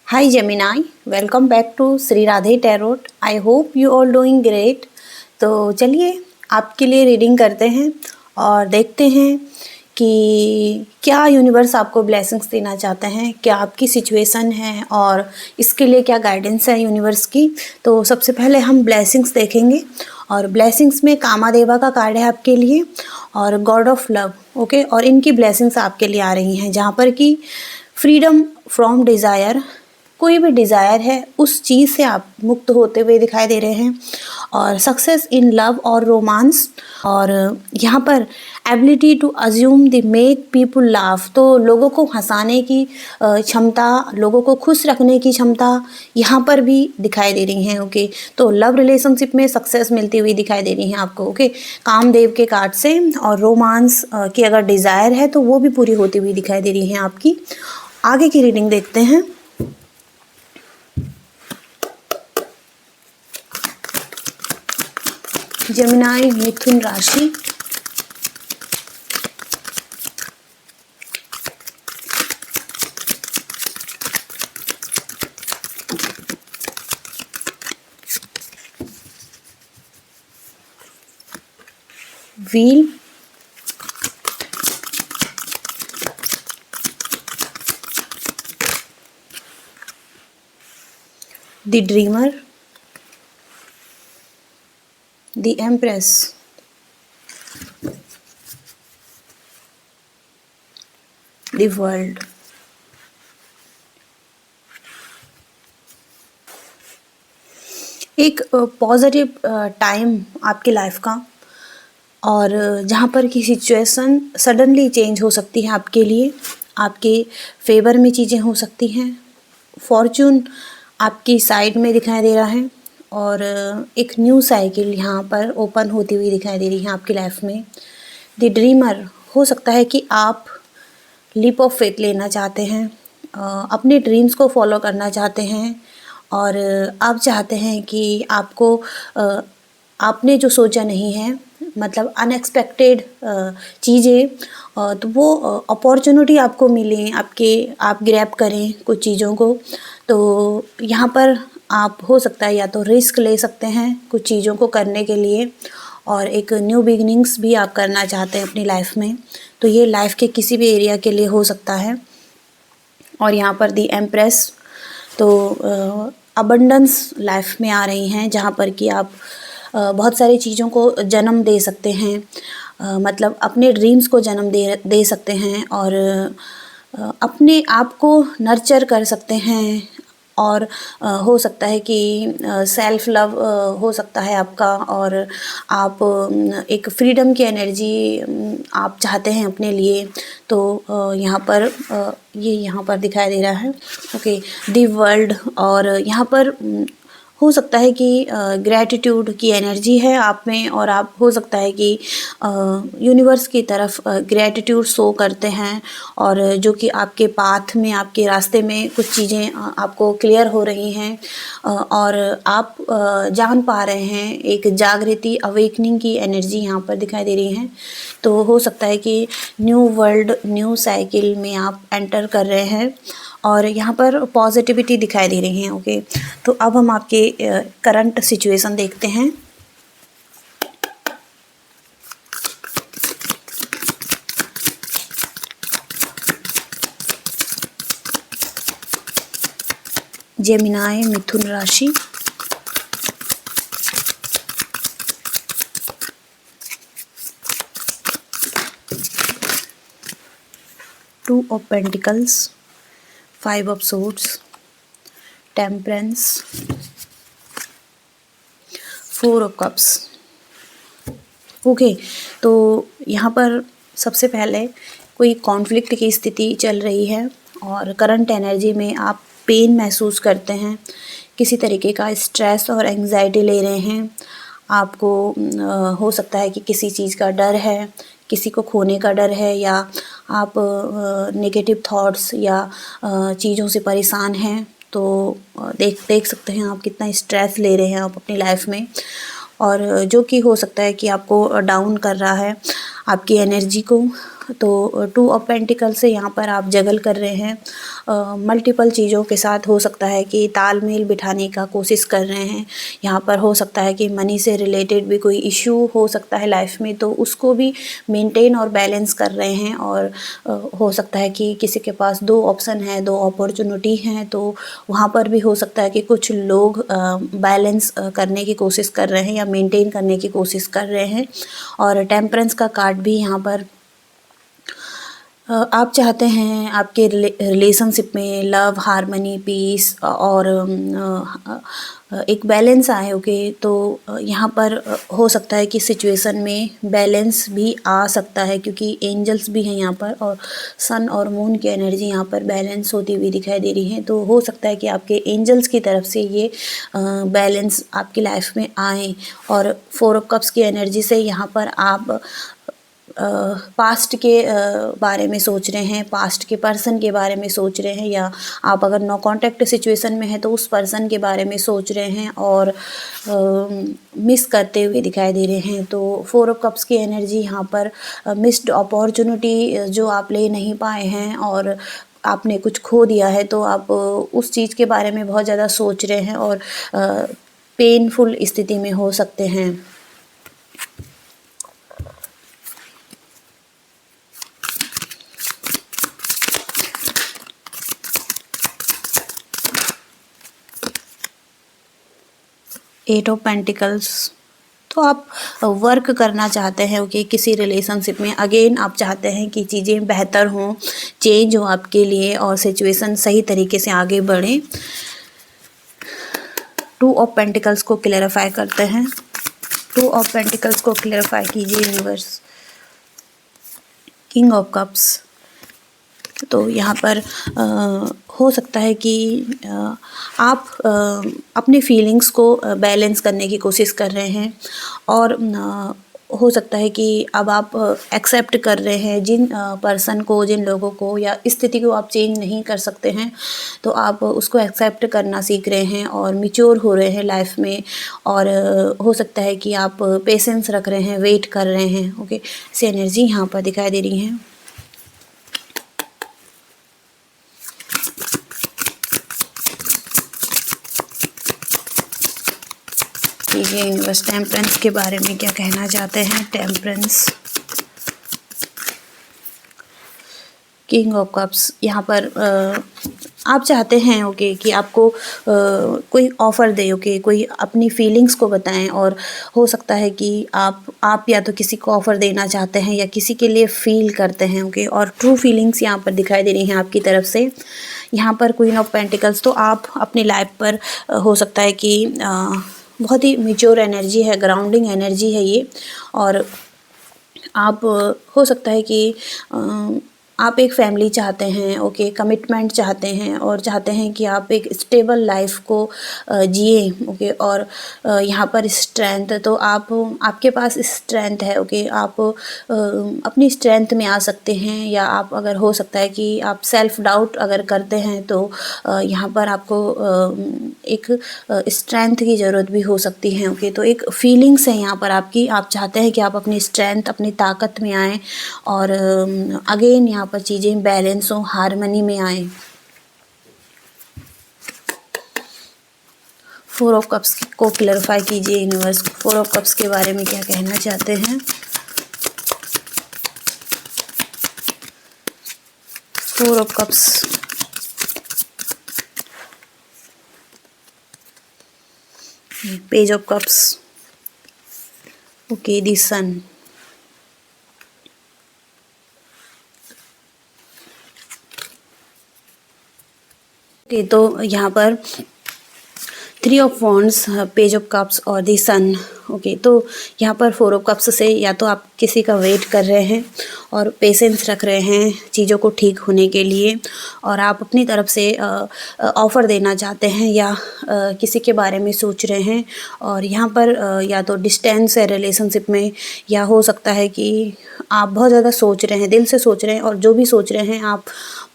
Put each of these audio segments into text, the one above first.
Hi Gemini, welcome back to Sri Radhe Tarot. I hope you all doing great. तो चलिए आपके लिए reading करते हैं और देखते हैं कि क्या यूनिवर्स आपको ब्लेसिंग्स देना चाहते हैं, क्या आपकी सिचुएशन है और इसके लिए क्या गाइडेंस है यूनिवर्स की। तो सबसे पहले हम ब्लेसिंग्स देखेंगे और ब्लेसिंग्स में कामादेवा का कार्ड है आपके लिए और गॉड ऑफ लव। ओके, और इनकी ब्लेसिंग्स आपके लिए आ रही हैं जहाँ पर कि फ्रीडम फ्रॉम डिज़ायर, कोई भी डिज़ायर है उस चीज़ से आप मुक्त होते हुए दिखाई दे रहे हैं, और सक्सेस इन लव और रोमांस, और यहाँ पर ability to assume the make people laugh, तो लोगों को हंसाने की क्षमता, लोगों को खुश रखने की क्षमता यहाँ पर भी दिखाई दे रही हैं। ओके, तो लव रिलेशनशिप में सक्सेस मिलती हुई दिखाई दे रही हैं आपको। ओके, कामदेव के कार्ड से, और रोमांस की अगर डिज़ायर है तो वो भी पूरी होती हुई दिखाई दे रही हैं आपकी। आगे की रीडिंग देखते हैं। जेमिनाई मिथुन राशि, wheel, the dreamer, the empress, the world. एक पॉजिटिव टाइम आपकी लाइफ का, और जहाँ पर की सिचुएशन सडनली चेंज हो सकती है आपके लिए, आपके फेवर में चीज़ें हो सकती हैं। फॉर्चून आपकी साइड में दिखाई दे रहा है, और एक न्यू साइकिल यहाँ पर ओपन होती हुई दिखाई दे रही है आपकी लाइफ में। द ड्रीमर, हो सकता है कि आप लीप ऑफ फेथ लेना चाहते हैं, अपने ड्रीम्स को फॉलो करना चाहते हैं, और आप चाहते हैं कि आपको आपने जो सोचा नहीं है, मतलब अनएक्सपेक्टेड चीज़ें, तो वो अपॉर्चुनिटी आपको मिले, आप ग्रैब करें कुछ चीज़ों को। तो यहाँ पर आप हो सकता है या तो रिस्क ले सकते हैं कुछ चीज़ों को करने के लिए, और एक न्यू बिगिनिंग्स भी आप करना चाहते हैं अपनी लाइफ में। तो ये लाइफ के किसी भी एरिया के लिए हो सकता है। और यहाँ पर दी एम्प्रेस, तो अबंडेंस लाइफ में आ रही हैं जहाँ पर कि आप बहुत सारी चीज़ों को जन्म दे सकते हैं, मतलब अपने ड्रीम्स को जन्म दे सकते हैं, और अपने आप को नर्चर कर सकते हैं। और हो सकता है कि सेल्फ लव हो सकता है आपका, और आप एक फ्रीडम की एनर्जी आप चाहते हैं अपने लिए। तो यहाँ पर ये यहाँ पर दिखाई दे रहा है। ओके, दी वर्ल्ड, और यहाँ पर हो सकता है कि ग्रैटिट्यूड की एनर्जी है आप में, और आप हो सकता है कि यूनिवर्स की तरफ ग्रैटिट्यूड शो करते हैं, और जो कि आपके पाथ में, आपके रास्ते में कुछ चीज़ें आपको क्लियर हो रही हैं, और आप जान पा रहे हैं, एक जागृति अवेकनिंग की एनर्जी यहाँ पर दिखाई दे रही है। तो हो सकता है कि न्यू वर्ल्ड, न्यू साइकिल में आप एंटर कर रहे हैं, और यहाँ पर पॉजिटिविटी दिखाई दे रही है। ओके, तो अब हम आपके करंट सिचुएशन देखते हैं। जेमिनाई मिथुन राशि, two of pentacles, five of swords, temperance, four of cups. Okay, तो यहाँ पर सबसे पहले कोई कॉन्फ्लिक्ट की स्थिति चल रही है, और करंट एनर्जी में आप पेन महसूस करते हैं, किसी तरीके का स्ट्रेस और एंग्जाइटी ले रहे हैं। आपको हो सकता है कि किसी चीज़ का डर है, किसी को खोने का डर है, या आप नेगेटिव थॉट्स या चीज़ों से परेशान हैं। तो देख सकते हैं आप कितना स्ट्रेस ले रहे हैं आप अपनी लाइफ में, और जो कि हो सकता है कि आपको डाउन कर रहा है, आपकी एनर्जी को तो 2 ऑफ पेंटिकल से यहाँ पर आप जगल कर रहे हैं, मल्टीपल चीज़ों के साथ हो सकता है कि तालमेल बिठाने का कोशिश कर रहे हैं। यहाँ पर हो सकता है कि मनी से रिलेटेड भी कोई इश्यू हो सकता है लाइफ में, तो उसको भी मेंटेन और बैलेंस कर रहे हैं। और हो सकता है कि किसी के पास 2 ऑप्शन है, 2 अपॉर्चुनिटी हैं, तो वहाँ पर भी हो सकता है कि कुछ लोग बैलेंस करने की कोशिश कर रहे हैं या मेंटेन करने की कोशिश कर रहे हैं। और टेम्परेंस का कार्ड भी यहाँ पर आप चाहते हैं आपके रिलेशनशिप में लव, हार्मनी, पीस और एक बैलेंस आए। ओके, तो यहाँ पर हो सकता है कि सिचुएशन में बैलेंस भी आ सकता है, क्योंकि एंजल्स भी हैं यहाँ पर और सन और मून की एनर्जी यहाँ पर बैलेंस होती हुई दिखाई दे रही है। तो हो सकता है कि आपके एंजल्स की तरफ से ये बैलेंस आपकी लाइफ में आए। और 4 ऑफ कप्स की एनर्जी से यहाँ पर आप पास्ट के बारे में सोच रहे हैं, पास्ट के पर्सन के बारे में सोच रहे हैं, या आप अगर नो कांटेक्ट सिचुएशन में हैं तो उस पर्सन के बारे में सोच रहे हैं और मिस करते हुए दिखाई दे रहे हैं। तो 4 ऑफ कप्स की एनर्जी यहाँ पर मिस्ड अपॉर्चुनिटी जो आप ले नहीं पाए हैं और आपने कुछ खो दिया है, तो आप उस चीज़ के बारे में बहुत ज़्यादा सोच रहे हैं और पेनफुल स्थिति में हो सकते हैं। एट ऑफ पेंटिकल्स, तो आप वर्क करना चाहते हैं। ओके, किसी रिलेशनशिप में अगेन आप चाहते हैं कि चीज़ें बेहतर हों, चेंज हो आपके लिए और सिचुएशन सही तरीके से आगे बढ़े। 2 ऑफ पेंटिकल्स को क्लैरिफाई करते हैं। 2 ऑफ पेंटिकल्स को क्लैरिफाई कीजिए यूनिवर्स। किंग ऑफ कप्स, तो यहाँ पर हो सकता है कि आप अपनी फीलिंग्स को बैलेंस करने की कोशिश कर रहे हैं और हो सकता है कि अब आप एक्सेप्ट कर रहे हैं जिन पर्सन को, जिन लोगों को या स्थिति को आप चेंज नहीं कर सकते हैं, तो आप उसको एक्सेप्ट करना सीख रहे हैं और मैच्योर हो रहे हैं लाइफ में। और हो सकता है कि आप पेशेंस रख रहे हैं, वेट कर रहे हैं। ओके, ऐसी एनर्जी यहाँ पर दिखाई दे रही है। ये यूनिवर्स टेम्परेंस के बारे में क्या कहना चाहते हैं। टेम्परेंस, किंग ऑफ कप्स, यहाँ पर आप चाहते हैं ओके कि आपको कोई ऑफ़र दे, ओके कोई अपनी फीलिंग्स को बताएं। और हो सकता है कि आप या तो किसी को ऑफ़र देना चाहते हैं या किसी के लिए फ़ील करते हैं। ओके, और ट्रू फीलिंग्स यहाँ पर दिखाई दे रही हैं आपकी तरफ से। यहाँ पर क्वीन ऑफ पेंटिकल्स, तो आप अपनी लाइफ पर हो सकता है कि बहुत ही मैच्योर एनर्जी है, ग्राउंडिंग एनर्जी है ये। और आप हो सकता है कि आप एक फैमिली चाहते हैं, ओके कमिटमेंट चाहते हैं और चाहते हैं कि आप एक स्टेबल लाइफ को जिए। ओके, और यहाँ पर स्ट्रेंथ, तो आपके पास स्ट्रेंथ है। ओके, आप अपनी स्ट्रेंथ में आ सकते हैं, या आप अगर हो सकता है कि आप सेल्फ डाउट अगर करते हैं तो यहाँ पर आपको एक स्ट्रेंथ की ज़रूरत भी हो सकती है। ओके, तो एक फीलिंग्स है यहाँ पर आपकी, आप चाहते हैं कि आप अपनी स्ट्रेंथ, अपनी ताकत में आएँ और अगेन यहाँ पर चीज़ें बैलेंस हो, हार्मनी में आए। 4 ऑफ कप्स को क्लैरिफाई कीजिए यूनिवर्स। 4 ऑफ कप्स के बारे में क्या कहना चाहते हैं। 4 of cups, page of cups, okay the sun, okay तो यहाँ पर 3 of wands, page of cups और दी सन। ओके, तो यहाँ पर 4 ऑफ कप्स से या तो आप किसी का वेट कर रहे हैं और पेशेंस रख रहे हैं चीज़ों को ठीक होने के लिए, और आप अपनी तरफ से ऑफ़र देना चाहते हैं या किसी के बारे में सोच रहे हैं। और यहाँ पर या तो डिस्टेंस है रिलेशनशिप में, या हो सकता है कि आप बहुत ज़्यादा सोच रहे हैं, दिल से सोच रहे हैं, और जो भी सोच रहे हैं आप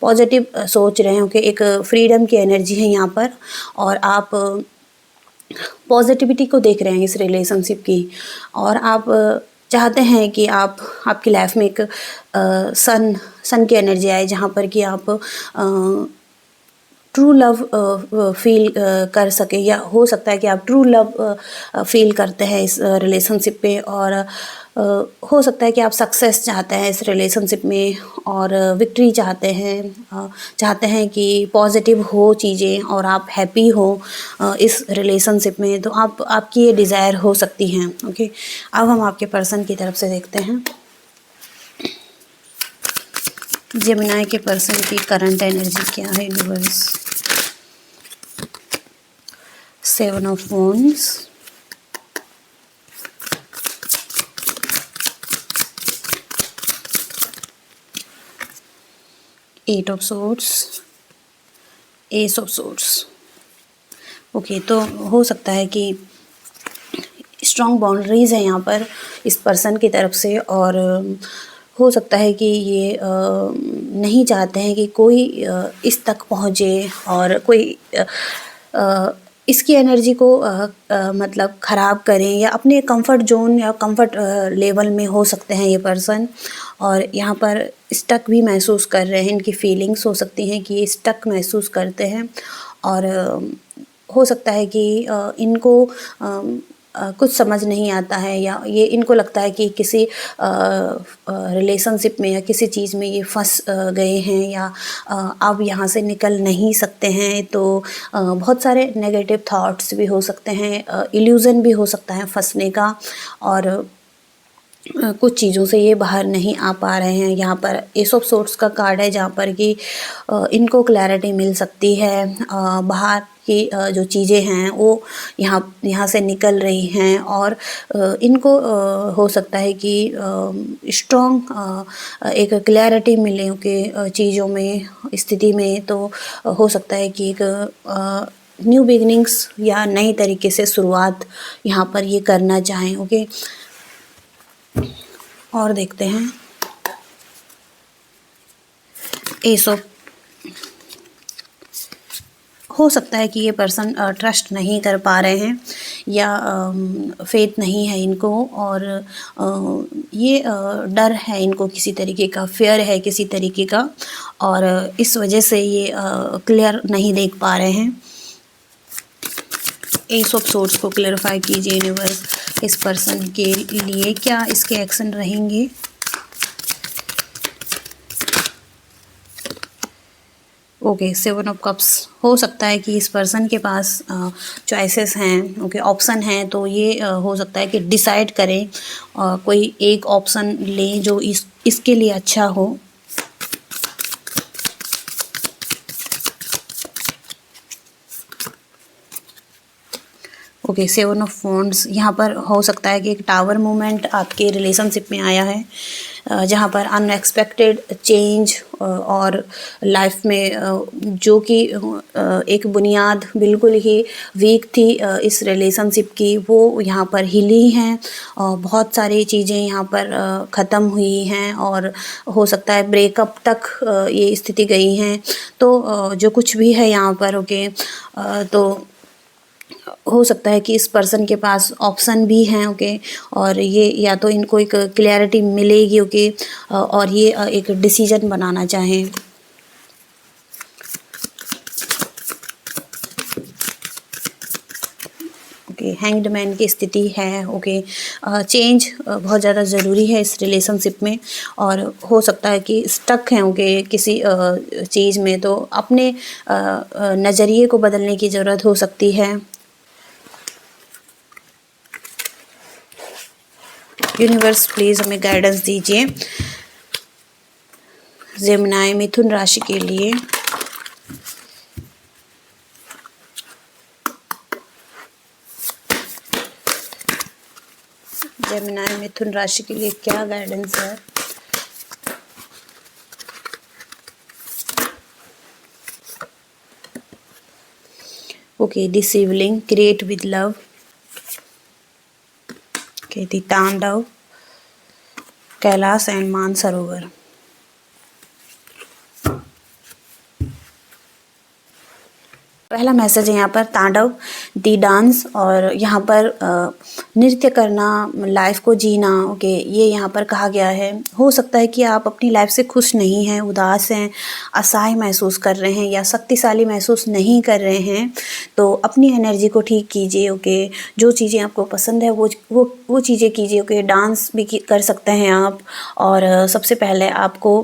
पॉजिटिव सोच रहे हैं। ओके, एक फ्रीडम की एनर्जी है यहाँ पर, और आप पॉजिटिविटी को देख रहे हैं इस रिलेशनशिप की, और आप चाहते हैं कि आप आपकी लाइफ में एक सन की एनर्जी आए, जहाँ पर कि आप ट्रू लव फील कर सके, या हो सकता है कि आप ट्रू लव फील करते हैं इस रिलेशनशिप पे, और हो सकता है कि आप सक्सेस चाहते हैं इस रिलेशनशिप में, और विक्ट्री चाहते हैं, चाहते हैं कि पॉजिटिव हो चीज़ें और आप हैप्पी हो इस रिलेशनशिप में। तो आपकी ये डिज़ायर हो सकती हैं। ओके, अब हम आपके पर्सन की तरफ से देखते हैं जेमिनी के पर्सन की करंट एनर्जी क्या है universe. 7 of Wands, Eight of Swords, Ace of Swords। Okay, तो हो सकता है कि स्ट्रॉन्ग बाउंड्रीज़ है यहाँ पर इस पर्सन की तरफ से, और हो सकता है कि ये नहीं चाहते हैं कि कोई इस तक पहुँचे, और कोई इसकी एनर्जी को मतलब ख़राब करें, या अपने कंफर्ट जोन या कंफर्ट लेवल में हो सकते हैं ये पर्सन, और यहाँ पर स्टक भी महसूस कर रहे हैं। इनकी फीलिंग्स हो सकती हैं कि ये स्टक महसूस करते हैं, और हो सकता है कि इनको कुछ समझ नहीं आता है, या ये इनको लगता है कि किसी रिलेशनशिप में या किसी चीज़ में ये फंस गए हैं, या अब यहाँ से निकल नहीं सकते हैं। तो बहुत सारे नेगेटिव थॉट्स भी हो सकते हैं, इल्यूज़न भी हो सकता है फंसने का, और कुछ चीज़ों से ये बाहर नहीं आ पा रहे हैं। यहाँ पर एस ऑफ सोर्ड्स का कार्ड है, जहाँ पर कि इनको क्लैरिटी मिल सकती है, बाहर की जो चीज़ें हैं वो यहाँ से निकल रही हैं, और इनको हो सकता है कि स्ट्रॉन्ग एक क्लैरिटी मिले कि चीज़ों में, स्थिति में। तो हो सकता है कि एक न्यू बिगिनिंग्स या नई तरीके से शुरुआत यहाँ पर ये करना चाहें। ओके, और देखते हैं एस ऑफ, हो सकता है कि ये पर्सन ट्रस्ट नहीं कर पा रहे हैं, या फेथ नहीं है इनको, और ये डर है इनको, किसी तरीके का फियर है किसी तरीके का, और इस वजह से ये क्लियर नहीं देख पा रहे हैं। एस ऑफ सोर्ड्स को क्लैरिफाई कीजिए यूनिवर्स, इस पर्सन के लिए क्या इसके एक्शन रहेंगे। ओके, 7 ऑफ कप्स, हो सकता है कि इस पर्सन के पास चॉइसेस हैं, ओके, ऑप्शन हैं। तो ये हो सकता है कि डिसाइड करें, कोई एक ऑप्शन लें जो इसके लिए अच्छा हो। ओके, 7 ऑफ वॉन्ड्स, यहाँ पर हो सकता है कि एक टावर मूवमेंट आपके रिलेशनशिप में आया है, जहाँ पर अनएक्सपेक्टेड चेंज, और लाइफ में जो कि एक बुनियाद बिल्कुल ही वीक थी इस रिलेशनशिप की, वो यहाँ पर हिली हैं, और बहुत सारी चीज़ें यहाँ पर ख़त्म हुई हैं, और हो सकता है ब्रेकअप तक ये स्थिति गई हैं। तो जो कुछ भी है यहाँ पर, ओके, तो हो सकता है कि इस पर्सन के पास ऑप्शन भी हैं, ओके, और ये या तो इनको एक क्लैरिटी मिलेगी, ओके, और ये एक डिसीजन बनाना चाहें। ओके, हैंग्ड मैन की स्थिति है। ओके, चेंज बहुत ज़्यादा ज़रूरी है इस रिलेशनशिप में, और हो सकता है कि स्टक हैं, ओके, किसी चीज़ में। तो अपने नज़रिए को बदलने की ज़रूरत हो सकती है। यूनिवर्स प्लीज़ हमें गाइडेंस दीजिए जेमिनी मिथुन राशि के लिए। जेमिनी मिथुन राशि के लिए क्या गाइडेंस है। Okay, the Shivling, create with love. Okay, the तांडव, कैलाश एंड मानसरोवर। पहला मैसेज है यहाँ पर तांडव, दी डांस, और यहाँ पर नृत्य करना, लाइफ को जीना। ओके, ये यहाँ पर कहा गया है। हो सकता है कि आप अपनी लाइफ से खुश नहीं हैं, उदास हैं, असहाय महसूस कर रहे हैं या शक्तिशाली महसूस नहीं कर रहे हैं, तो अपनी एनर्जी को ठीक कीजिए। ओके, जो चीज़ें आपको पसंद है वो चीज़ें कीजिए। ओके, डांस भी कर सकते हैं आप। और सबसे पहले आपको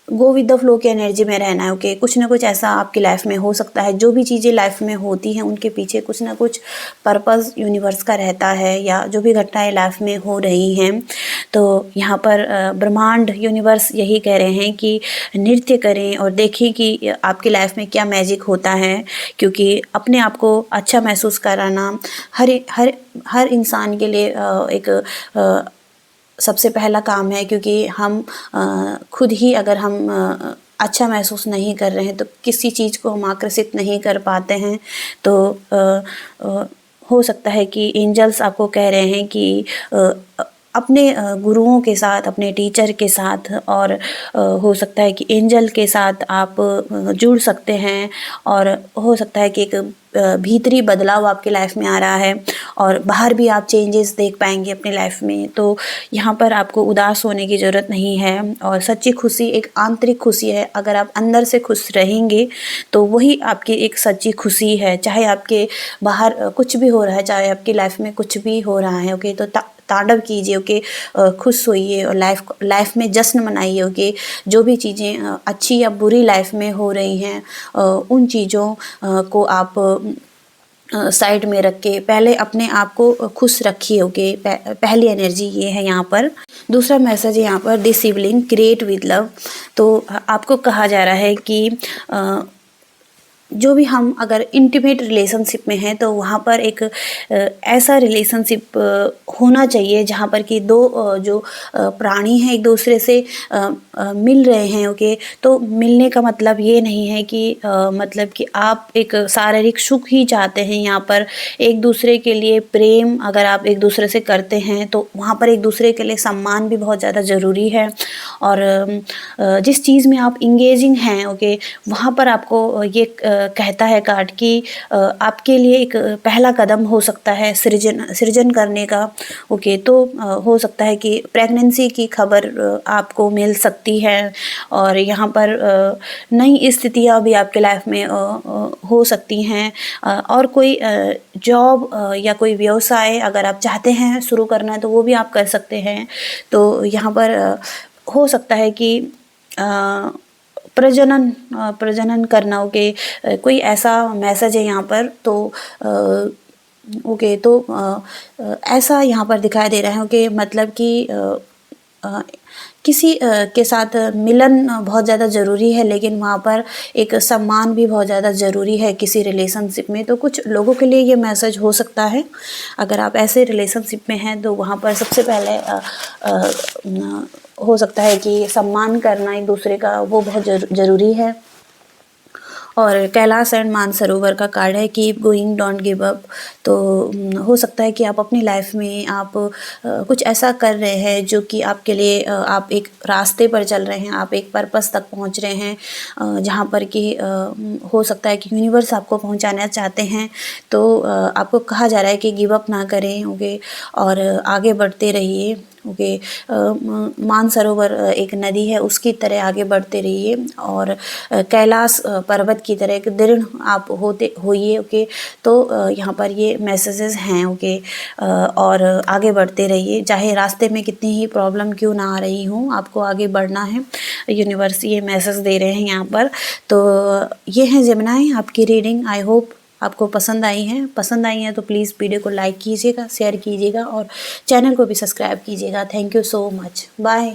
गो विद द फ्लो की एनर्जी में रहना है। ओके, कुछ ना कुछ ऐसा आपकी लाइफ में हो सकता है, जो भी चीज़ें लाइफ में होती हैं उनके पीछे कुछ ना कुछ पर्पस यूनिवर्स का रहता है, या जो भी घटनाएं लाइफ में हो रही हैं। तो यहाँ पर ब्रह्मांड यूनिवर्स यही कह रहे हैं कि नृत्य करें और देखें कि आपकी लाइफ में क्या मैजिक होता है, क्योंकि अपने आप को अच्छा महसूस कराना हर इंसान के लिए एक सबसे पहला काम है। क्योंकि हम खुद ही अगर हम अच्छा महसूस नहीं कर रहे हैं तो किसी चीज़ को हम आकर्षित नहीं कर पाते हैं। तो हो सकता है कि एंजल्स आपको कह रहे हैं कि अपने गुरुओं के साथ, अपने टीचर के साथ, और हो सकता है कि एंजल के साथ आप जुड़ सकते हैं, और हो सकता है कि एक भीतरी बदलाव आपकी लाइफ में आ रहा है और बाहर भी आप चेंजेस देख पाएंगे अपनी लाइफ में। तो यहाँ पर आपको उदास होने की ज़रूरत नहीं है, और सच्ची खुशी एक आंतरिक खुशी है। अगर आप अंदर से खुश रहेंगे तो वही आपकी एक सच्ची खुशी है, चाहे आपके बाहर कुछ भी हो रहा है, चाहे आपकी लाइफ में कुछ भी हो रहा है। ओके, तो तांडव कीजिए। ओके, खुश होइए और लाइफ में जश्न मनाइए। ओके, जो भी चीज़ें अच्छी या बुरी लाइफ में हो रही हैं उन चीज़ों को आप साइड में रख के पहले अपने आप को खुश रखिए। ओके, पहली एनर्जी ये है यहाँ पर। दूसरा मैसेज है यहाँ पर, this sibling create with love. तो आपको कहा जा रहा है कि जो भी हम अगर इंटीमेट रिलेशनशिप में हैं तो वहाँ पर एक ऐसा रिलेशनशिप होना चाहिए जहाँ पर कि दो जो प्राणी हैं एक दूसरे से मिल रहे हैं। ओके, तो मिलने का मतलब ये नहीं है कि मतलब कि आप एक शारीरिक सुख ही चाहते हैं। यहाँ पर एक दूसरे के लिए प्रेम अगर आप एक दूसरे से करते हैं तो वहाँ पर एक दूसरे के लिए सम्मान भी बहुत ज़्यादा ज़रूरी है। और जिस चीज़ में आप इंगेजिंग हैं, ओके, वहाँ पर आपको ये कहता है कार्ड कि आपके लिए एक पहला कदम हो सकता है सृजन करने का। ओके, तो हो सकता है कि प्रेगनेंसी की खबर आपको मिल सकती है, और यहाँ पर नई स्थितियाँ भी आपके लाइफ में हो सकती हैं, और कोई जॉब या कोई व्यवसाय अगर आप चाहते हैं शुरू करना है तो वो भी आप कर सकते हैं। तो यहाँ पर हो सकता है कि प्रजनन करना। ओके, कोई ऐसा मैसेज है यहाँ पर। तो ओके, तो ऐसा यहाँ पर दिखाई दे रहा है। ओके, मतलब कि किसी के साथ मिलन बहुत ज़्यादा ज़रूरी है, लेकिन वहाँ पर एक सम्मान भी बहुत ज़्यादा ज़रूरी है किसी रिलेशनशिप में। तो कुछ लोगों के लिए ये मैसेज हो सकता है। अगर आप ऐसे रिलेशनशिप में हैं तो वहाँ पर सबसे पहले हो सकता है कि सम्मान करना एक दूसरे का वो बहुत ज़रूरी है। और कैलाश एंड मानसरोवर का कार्ड है, keep going, don't give up. तो हो सकता है कि आप अपनी लाइफ में आप कुछ ऐसा कर रहे हैं जो कि आपके लिए आप एक रास्ते पर चल रहे हैं, आप एक पर्पस तक पहुंच रहे हैं जहां पर कि हो सकता है कि यूनिवर्स आपको पहुंचाना चाहते हैं। तो आपको कहा जा रहा है कि गिव अप ना करें। ओके, और आगे बढ़ते रहिए। ओके, मानसरोवर एक नदी है, उसकी तरह आगे बढ़ते रहिए, और कैलाश पर्वत की तरह एक दृढ़ आप होइए। ओके, तो यहाँ पर ये मैसेजेस हैं। ओके, और आगे बढ़ते रहिए, चाहे रास्ते में कितनी ही प्रॉब्लम क्यों ना आ रही हो, आपको आगे बढ़ना है। यूनिवर्स ये मैसेज दे रहे हैं यहाँ पर। तो ये है जेमिनी आपकी रीडिंग। आई होप आपको पसंद आई है तो प्लीज़ वीडियो को लाइक कीजिएगा, शेयर कीजिएगा और चैनल को भी सब्सक्राइब कीजिएगा। Thank you so much, bye.